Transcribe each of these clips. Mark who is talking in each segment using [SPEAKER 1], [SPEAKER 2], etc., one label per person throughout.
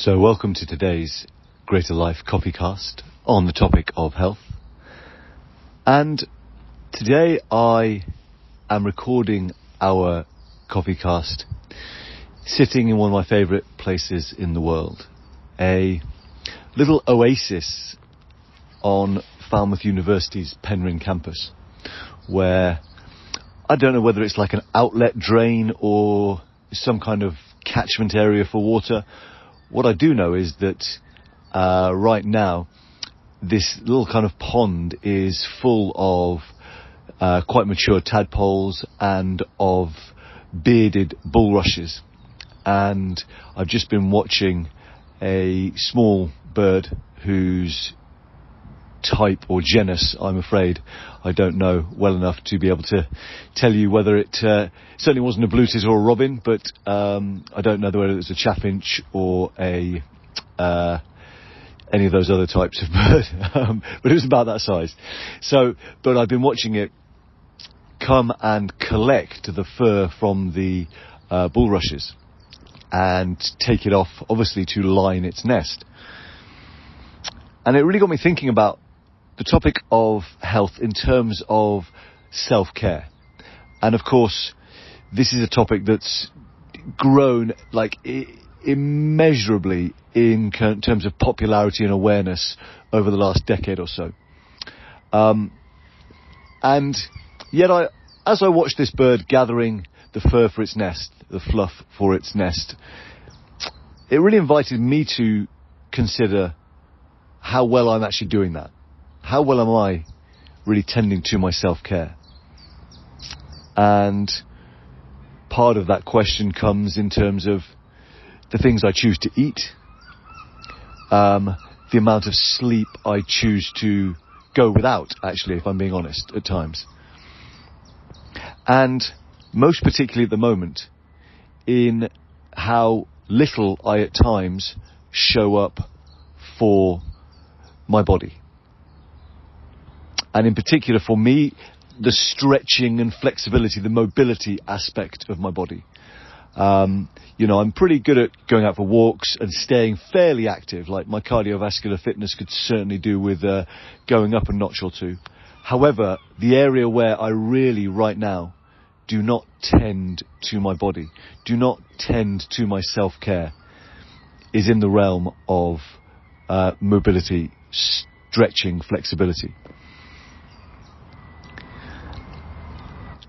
[SPEAKER 1] So welcome to today's Greater Life CoffeeCast on the topic of health. And today I am recording our CoffeeCast sitting in one of my favourite places in the world. A little oasis on Falmouth University's Penryn campus, where I don't know whether it's like an outlet drain or some kind of catchment area for water. What I do know is that right now this little kind of pond is full of quite mature tadpoles and of bearded bulrushes. And I've just been watching a small bird whose type or genus, I'm afraid, I don't know well enough to be able to tell you whether it certainly wasn't a bluetit or a robin, but I don't know whether it was a chaffinch or any of those other types of bird, but it was about that size. So, but I've been watching it come and collect the fur from the bulrushes and take it off, obviously, to line its nest. And it really got me thinking about the topic of health in terms of self-care. And of course, this is a topic that's grown like immeasurably in terms of popularity and awareness over the last decade or so. And yet as I watched this bird gathering the fur for its nest, the fluff for its nest, it really invited me to consider how well I'm actually doing that. How well am I really tending to my self-care? And part of that question comes in terms of the things I choose to eat, the amount of sleep I choose to go without, actually, if I'm being honest, at times. And most particularly at the moment, in how little I at times show up for my body. And in particular for me, the stretching and flexibility, the mobility aspect of my body. I'm pretty good at going out for walks and staying fairly active. Like my cardiovascular fitness could certainly do with going up a notch or two. However, the area where I really right now do not tend to my body, do not tend to my self-care, is in the realm of mobility, stretching, flexibility.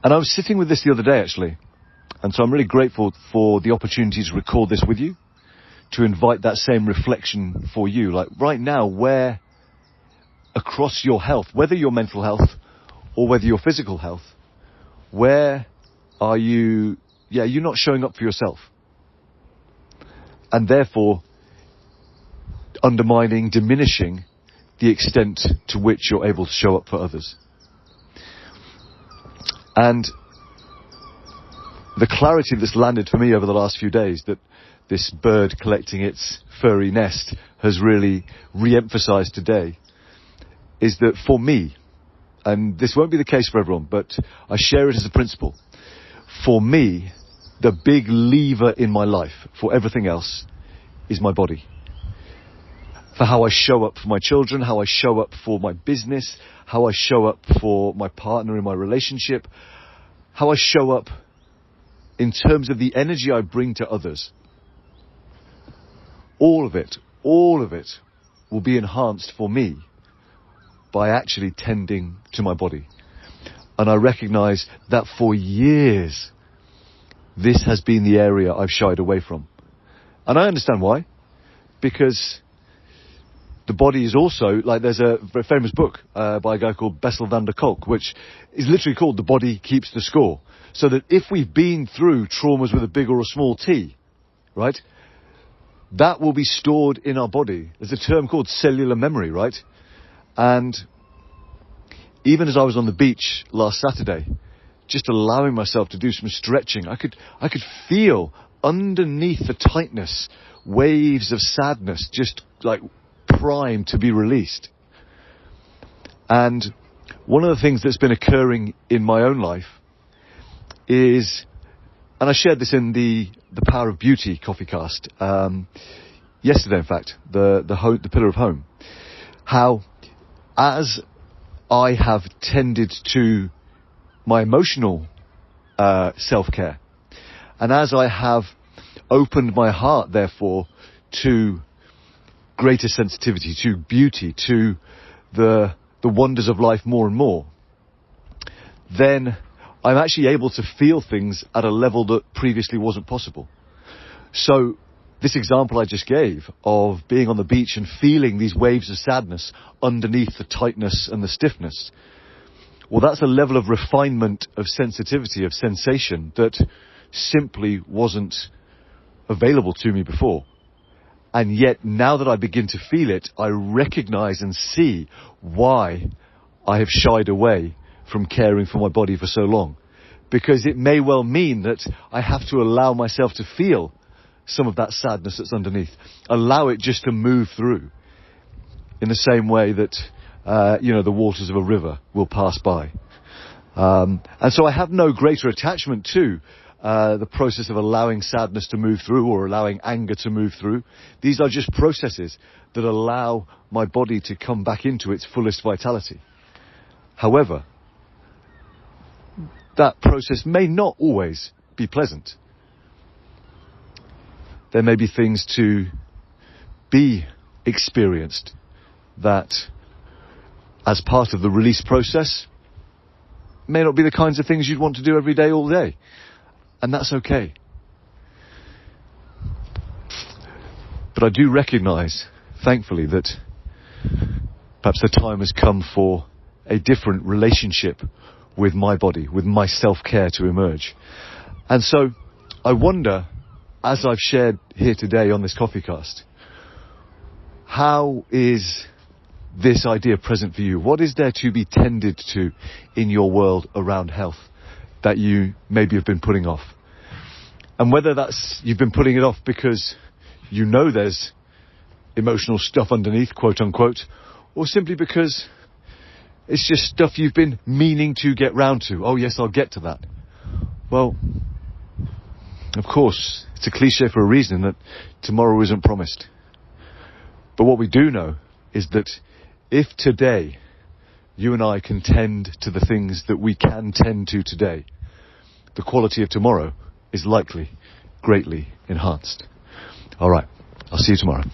[SPEAKER 1] And I was sitting with this the other day, actually. And so I'm really grateful for the opportunity to record this with you, to invite that same reflection for you. Like right now, where across your health, whether your mental health or whether your physical health, where are you, you're not showing up for yourself. And therefore, undermining, diminishing the extent to which you're able to show up for others. And the clarity that's landed for me over the last few days, that this bird collecting its furry nest has really re-emphasized today, is that for me, and this won't be the case for everyone, but I share it as a principle. For me, the big lever in my life for everything else is my body. For how I show up for my children, how I show up for my business, how I show up for my partner in my relationship, how I show up in terms of the energy I bring to others. All of it will be enhanced for me by actually tending to my body. And I recognize that for years, this has been the area I've shied away from. And I understand why. Because the body is also, like there's a very famous book by a guy called Bessel van der Kolk, which is literally called The Body Keeps the Score. So that if we've been through traumas with a big or a small t, right, that will be stored in our body. There's a term called cellular memory, right? And even as I was on the beach last Saturday, just allowing myself to do some stretching, I could feel underneath the tightness waves of sadness just like primed to be released. And one of the things that's been occurring in my own life is, and I shared this in the Power of Beauty CoffeeCast, yesterday, in fact, the pillar of home, how as I have tended to my emotional self-care, and as I have opened my heart, therefore, to greater sensitivity, to beauty, to the wonders of life more and more, then I'm actually able to feel things at a level that previously wasn't possible. So this example I just gave of being on the beach and feeling these waves of sadness underneath the tightness and the stiffness, well, that's a level of refinement, of sensitivity, of sensation that simply wasn't available to me before. And yet, now that I begin to feel it, I recognize and see why I have shied away from caring for my body for so long. Because it may well mean that I have to allow myself to feel some of that sadness that's underneath. Allow it just to move through. In the same way that, the waters of a river will pass by. And so I have no greater attachment to the process of allowing sadness to move through or allowing anger to move through. These are just processes that allow my body to come back into its fullest vitality. However, that process may not always be pleasant. There may be things to be experienced that, as part of the release process, may not be the kinds of things you'd want to do every day, all day. And that's okay. But I do recognise, thankfully, that perhaps the time has come for a different relationship with my body, with my self-care to emerge. And so I wonder, as I've shared here today on this CoffeeCast, how is this idea present for you? What is there to be tended to in your world around health that you maybe have been putting off? And whether that's you've been putting it off because you know there's emotional stuff underneath, quote unquote, or simply because it's just stuff you've been meaning to get round to. Oh yes, I'll get to that. Well, of course, it's a cliche for a reason that tomorrow isn't promised. But what we do know is that if today you and I can tend to the things that we can tend to today, the quality of tomorrow is likely greatly enhanced. All right, I'll see you tomorrow.